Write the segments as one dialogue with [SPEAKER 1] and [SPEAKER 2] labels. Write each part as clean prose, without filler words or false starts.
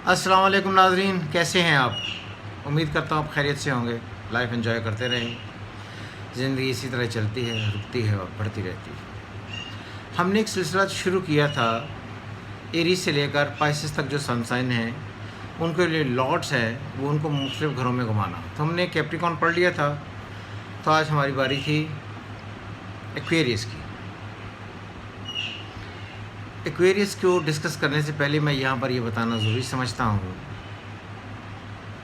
[SPEAKER 1] अस्सलाम वालेकुम नाज़रीन, कैसे हैं आप? उम्मीद करता हूँ आप खैरियत से होंगे। लाइफ एंजॉय करते रहें। ज़िंदगी इसी तरह चलती है, रुकती है और बढ़ती रहती है। हमने एक सिलसिला शुरू किया था एरीज से लेकर पाइसेस तक जो सन साइन हैं, उनके लिए लॉर्ड्स हैं, वो उनको मुख्तलिफ घरों में घुमाना। तो हमने कैप्रिकॉर्न पढ़ लिया था, तो आज हमारी बारी थी एक्वेरियस की। एक्वेरियस को डिस्कस करने से पहले मैं यहाँ पर ये बताना ज़रूरी समझता हूँ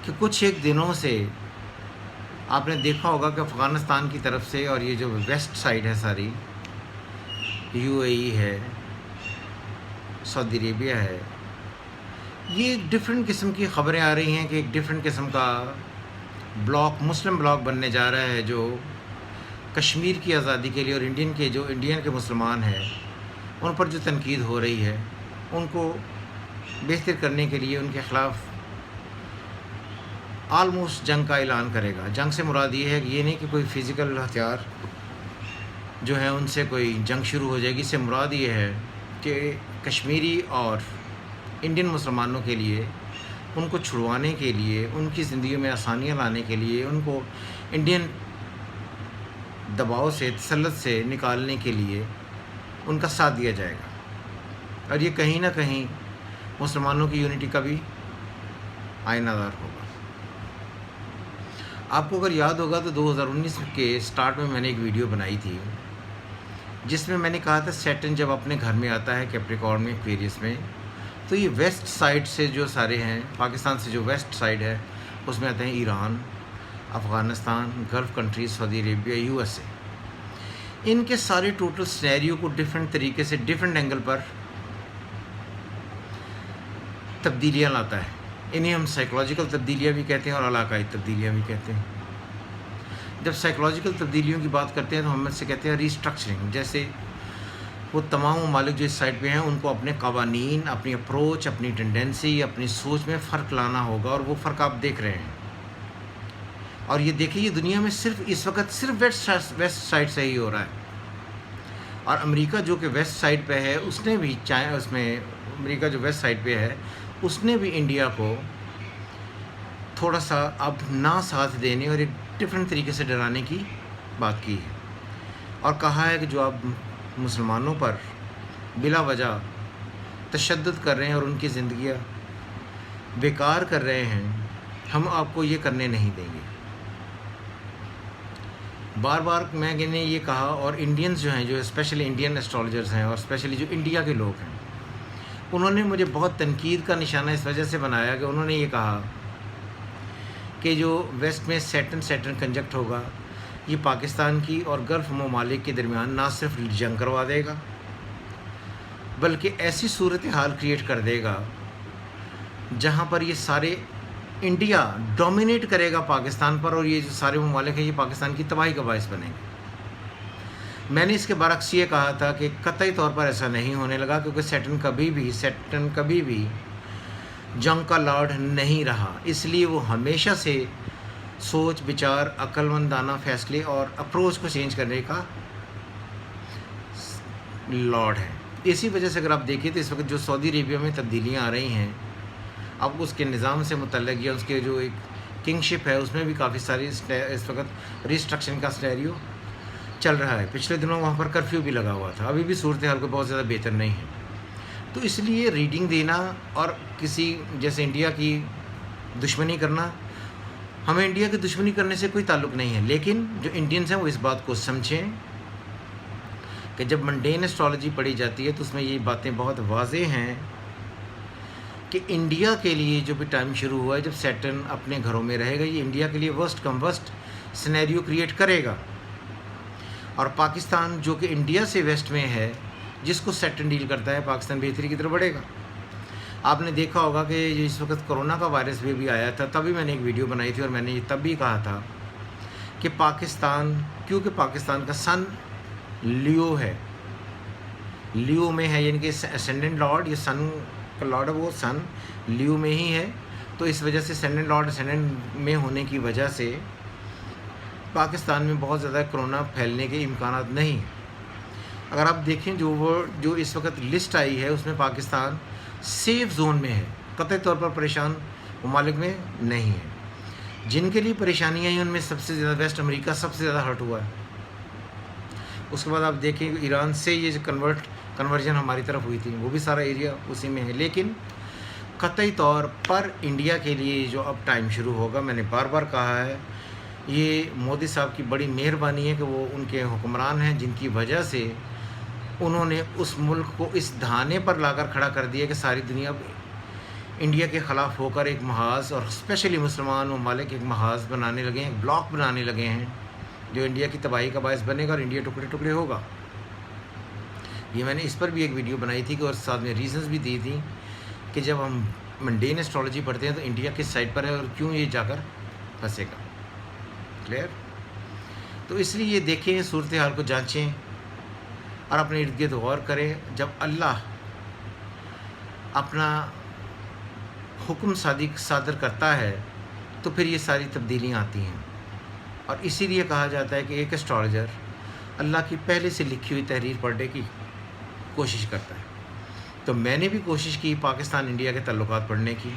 [SPEAKER 1] कि कुछ एक दिनों से आपने देखा होगा कि अफ़गानिस्तान की तरफ से, और ये जो वेस्ट साइड है सारी, यूएई है, सऊदी अरेबिया है, ये डिफरेंट किस्म की ख़बरें आ रही हैं कि एक डिफरेंट किस्म का ब्लॉक, मुस्लिम ब्लॉक बनने जा रहा है जो कश्मीर की आज़ादी के लिए और इंडियन के मुसलमान हैं उन पर जो तनकीद हो रही है उनको बेहतर करने के लिए उनके ख़िलाफ़ आलमोस्ट जंग का ऐलान करेगा। जंग से मुराद ये है कि ये नहीं कि कोई फ़िज़िकल हथियार जो है उनसे कोई जंग शुरू हो जाएगी। इससे मुराद ये है कि कश्मीरी और इंडियन मुसलमानों के लिए, उनको छुड़वाने के लिए, उनकी ज़िंदगी में आसानियाँ लाने के लिए, उनको इंडियन दबाव से, तसल्लुत से निकालने के लिए उनका साथ दिया जाएगा। और ये कहीं ना कहीं मुसलमानों की यूनिटी का भी आईनादार होगा। आपको अगर याद होगा तो 2019 के स्टार्ट में मैंने एक वीडियो बनाई थी जिसमें मैंने कहा था सैटर्न जब अपने घर में आता है कैप्रिकॉर्न में, एक्वेरियस में, तो ये वेस्ट साइड से जो सारे हैं, पाकिस्तान से जो वेस्ट साइड है उसमें आते हैं Iran, Afghanistan, gulf countries, Saudi Arabia, USA. इनके सारे टोटल सिनेरियो को डिफरेंट तरीके से, डिफरेंट एंगल पर तब्दीलियाँ लाता है। इन्हें हम साइकोलॉजिकल तब्दीलियाँ भी कहते हैं और इलाकाई तब्दीलियाँ भी कहते हैं। जब साइकोलॉजिकल तब्दीलियों की बात करते हैं तो हम इससे कहते हैं रीस्ट्रक्चरिंग। जैसे वो तमाम ममालिक जो इस साइड पे हैं उनको अपने कवानीन, अपनी अप्रोच, अपनी टेंडेंसी, अपनी सोच में फ़र्क लाना होगा, और वो फ़र्क आप देख रहे हैं। और ये देखिए, ये दुनिया में सिर्फ इस वक्त सिर्फ वेस्ट साइड से ही हो रहा है। और अमेरिका जो कि वेस्ट साइड पे है, उसने भी अमेरिका जो वेस्ट साइड पे है उसने भी इंडिया को थोड़ा सा अब ना साथ देने और एक डिफरेंट तरीके से डराने की बात की है, और कहा है कि जो आप मुसलमानों पर बिला वजह तशद्दुद कर रहे हैं और उनकी ज़िंदगियाँ बेकार कर रहे हैं, हम आपको ये करने नहीं देंगे। बार बार मैंने ये कहा, और इंडियंस जो हैं, जो स्पेशली इंडियन एस्ट्रोलॉजर्स हैं और स्पेशली जो इंडिया के लोग हैं, उन्होंने मुझे बहुत तनकीद का निशाना इस वजह से बनाया कि उन्होंने ये कहा कि जो वेस्ट में सैटर्न कंजक्ट होगा, ये पाकिस्तान की और गल्फ़ ममालिक के दरमियान ना सिर्फ जंग करवा देगा बल्कि ऐसी सूरत हाल क्रिएट कर देगा जहाँ पर ये सारे इंडिया डोमिनेट करेगा पाकिस्तान पर, और ये जो सारे ममालिक हैं ये पाकिस्तान की तबाही का बायस बनेंगे। मैंने इसके बरक्स ये कहा था कि कतई तौर पर ऐसा नहीं होने लगा, क्योंकि सैटर्न कभी भी जंग का लॉर्ड नहीं रहा। इसलिए वो हमेशा से सोच, विचार, अक्लमंदाना फैसले और अप्रोच को चेंज करने का लॉर्ड है। इसी वजह से अगर आप देखिए तो इस वक्त जो सऊदी अरेबिया में तब्दीलियाँ आ रही हैं, अब उसके निज़ाम से मुतल्लिक़ या उसके जो एक किंगशिप है उसमें भी काफ़ी सारी इस वक्त रिस्ट्रक्शन का सिनेरियो चल रहा है। पिछले दिनों वहाँ पर कर्फ्यू भी लगा हुआ था। अभी भी सूरत हाल को बहुत ज़्यादा बेहतर नहीं है। तो इसलिए रीडिंग देना और किसी जैसे इंडिया की दुश्मनी करना, हमें इंडिया की दुश्मनी करने से कोई ताल्लुक़ नहीं है, लेकिन जो इंडियंस हैं वो इस बात को समझें कि जब मंडेन एस्ट्रोलॉजी पढ़ी जाती है तो उसमें ये बातें बहुत वाज़ेह हैं कि इंडिया के लिए जो भी टाइम शुरू हुआ है, जब सैटर्न अपने घरों में रहेगा, ये इंडिया के लिए वर्स्ट कम वर्स्ट सिनेरियो क्रिएट करेगा। और पाकिस्तान जो कि इंडिया से वेस्ट में है, जिसको सैटर्न डील करता है, पाकिस्तान बेहतरी की तरफ बढ़ेगा। आपने देखा होगा कि इस वक्त कोरोना का वायरस भी आया था, तभी मैंने एक वीडियो बनाई थी और मैंने ये तब भी कहा था कि पाकिस्तान, क्योंकि पाकिस्तान का सन लियो है, लियो में है, यानी कि असेंडेंट लॉर्ड, ये सन का लॉर्ड है, वो सन लियो में ही है। तो इस वजह से असेंडेंट लॉर्ड असेंडेंट में होने की वजह से पाकिस्तान में बहुत ज़्यादा कोरोना फैलने के इम्कानात नहीं। अगर आप देखें जो इस वक्त लिस्ट आई है उसमें पाकिस्तान सेफ़ जोन में है। कतई तौर पर परेशान ममालिक में नहीं है। जिनके लिए परेशानियाँ हैं उनमें सबसे ज़्यादा वेस्ट अमेरिका सबसे ज़्यादा हर्ट हुआ है। उसके बाद आप देखें ईरान से ये जो कन्वर्जन हमारी तरफ हुई थी वो भी सारा एरिया उसी में है। लेकिन कतई तौर पर इंडिया के लिए जो अब टाइम शुरू होगा, मैंने बार बार कहा है, ये मोदी साहब की बड़ी मेहरबानी है कि वो उनके हुक्मरान हैं जिनकी वजह से उन्होंने उस मुल्क को इस धाने पर लाकर खड़ा कर दिया कि सारी दुनिया इंडिया के ख़िलाफ़ होकर एक महाज और स्पेशली मुसलमान ममालिक एक महाज बनाने लगे हैं, एक ब्लॉक बनाने लगे हैं जो इंडिया की तबाही का बायस बनेगा और इंडिया टुकड़े टुकड़े होगा। ये मैंने इस पर भी एक वीडियो बनाई थी कि और साथ में रीजंस भी दी थी कि जब हम मंडेन एस्ट्रोलॉजी पढ़ते हैं तो इंडिया किस साइड पर है और क्यों ये जाकर फंसेगा। क्लियर? तो इसलिए ये देखें, सूरत हाल को जांचें और अपने इर्द गिर्द गौर करें। जब अल्लाह अपना हुक्म सादर करता है तो फिर ये सारी तब्दीलियाँ आती हैं। और इसीलिए कहा जाता है कि एक एस्ट्रोलॉजर अल्लाह की पहले से लिखी हुई तहरीर पढ़ने की कोशिश करता है। तो मैंने भी कोशिश की पाकिस्तान इंडिया के तल्लुकात पढ़ने की,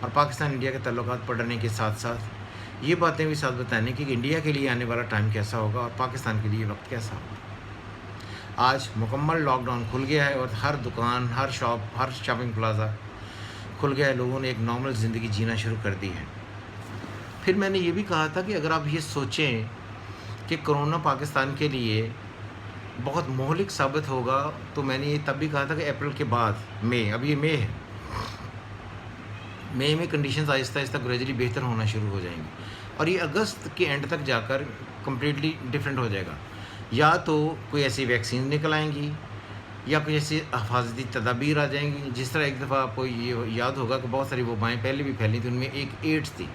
[SPEAKER 1] और पाकिस्तान इंडिया के तल्लुकात पढ़ने के साथ साथ ये बातें भी साथ बताने की कि इंडिया के लिए आने वाला टाइम कैसा होगा और पाकिस्तान के लिए वक्त कैसा होगा। आज मुकम्मल लॉकडाउन खुल गया है और हर दुकान, हर शॉप, हर शॉपिंग प्लाज़ा खुल गया है। लोगों ने एक नॉर्मल ज़िंदगी जीना शुरू कर दी है। फिर मैंने ये भी कहा था कि अगर आप ये सोचें कि कोरोना पाकिस्तान के लिए बहुत मोहलिक साबित होगा, तो मैंने ये तब भी कहा था कि अप्रैल के बाद मई, अब ये मई है, मई में कंडीशंस आहिस्ता आहिस्ता ग्रेजुअली बेहतर होना शुरू हो जाएंगी और ये अगस्त के एंड तक जाकर कम्प्लीटली डिफरेंट हो जाएगा। या तो कोई ऐसी वैक्सीन निकल आएंगी या कोई ऐसी हिफाजती तदाबीर आ जाएंगी। जिस तरह एक दफ़ा आपको ये याद होगा कि बहुत सारी वबाएँ पहले भी फैली थी, उनमें एक एड्स थी।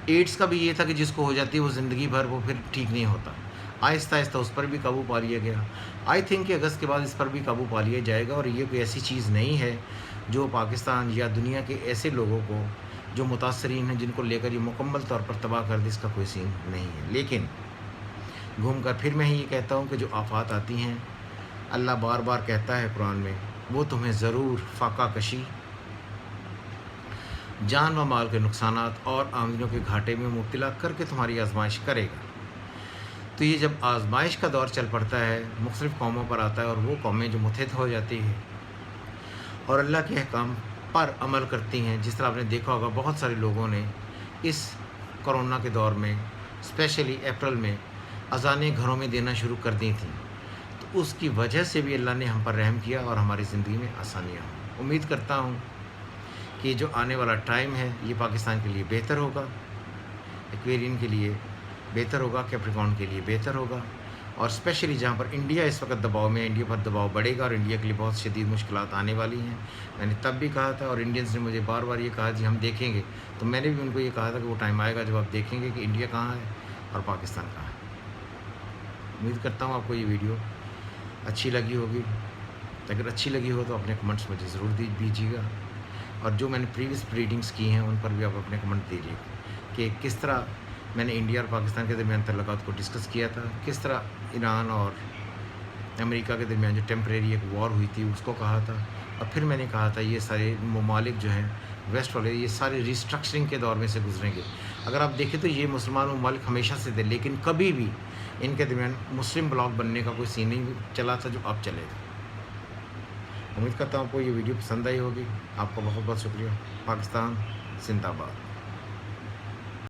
[SPEAKER 1] एड्स का भी ये था कि जिसको हो जाती है वो ज़िंदगी भर वो फिर ठीक नहीं होता। आहिस्ता आहिस्ता उस पर भी काबू पा लिया गया। आई थिंक कि अगस्त के बाद इस पर भी काबू पा लिया जाएगा और ये कोई ऐसी चीज़ नहीं है जो पाकिस्तान या दुनिया के ऐसे लोगों को जो मुतासरीन हैं जिनको लेकर ये मुकम्मल तौर पर तबाह कर दे, इसका कोई सीन नहीं है। लेकिन घूम कर फिर मैं ये कहता हूँ कि जो आफात आती हैं, अल्लाह बार बार कहता है कुरान में, वो तुम्हें ज़रूर फाका कशी, जान व माल के नुकसानात और आमदनियों के घाटे में मुब्तला करके तुम्हारी आजमाइश करेगा। तो ये जब आजमाइश का दौर चल पड़ता है, मुख्तलिफ़ कौमों पर आता है और वो कौमें जो मुत्तहिद हो जाती हैं और अल्लाह के अहकाम पर अमल करती हैं। जिस तरह आपने देखा होगा बहुत सारे लोगों ने इस कोरोना के दौर में स्पेशली अप्रैल में अज़ानें घरों में देना शुरू कर दी थी, तो उसकी वजह से भी अल्लाह ने हम पर रहम किया और हमारी ज़िंदगी में आसानियाँ हुई। उम्मीद करता हूँ कि जो आने वाला टाइम है ये पाकिस्तान के लिए बेहतर होगा, एक्वेरियन के लिए बेहतर होगा, कैप्रिकॉर्न के लिए बेहतर होगा और स्पेशली जहाँ पर इंडिया इस वक्त दबाव में, इंडिया पर दबाव बढ़ेगा और इंडिया के लिए बहुत शदीद मुश्किलात आने वाली हैं। मैंने तब भी कहा था और इंडियंस ने मुझे बार बार ये कहा जी हम देखेंगे, तो मैंने भी उनको ये कहा था कि वो टाइम आएगा जब आप देखेंगे कि इंडिया कहाँ है और पाकिस्तान कहाँ है। उम्मीद करता हूँ आपको ये वीडियो अच्छी लगी होगी। अगर अच्छी लगी हो तो अपने कमेंट्स मुझे ज़रूर दीजिएगा और जो मैंने प्रीवियस रीडिंग्स की हैं उन पर भी आप अपने कमेंट दीजिएगा कि किस तरह मैंने इंडिया और पाकिस्तान के दरमियान तल्लुकात को डिस्कस किया था, किस तरह ईरान और अमेरिका के दरमियान जो टेम्परेरी एक वॉर हुई थी उसको कहा था। और फिर मैंने कहा था ये सारे ममालिक जो हैं वेस्ट वाले, ये सारे रिस्ट्रक्चरिंग के दौर में से गुजरेंगे। अगर आप देखें तो ये मुसलमान ममालिक हमेशा से थे, लेकिन कभी भी इनके दरमियान मुस्लिम ब्लॉक बनने का कोई सीन नहीं चला था जो अब चलेगा। उम्मीद करता हूँ आपको ये वीडियो पसंद आई होगी। आपका बहुत बहुत शुक्रिया। पाकिस्तान जिंदाबाद।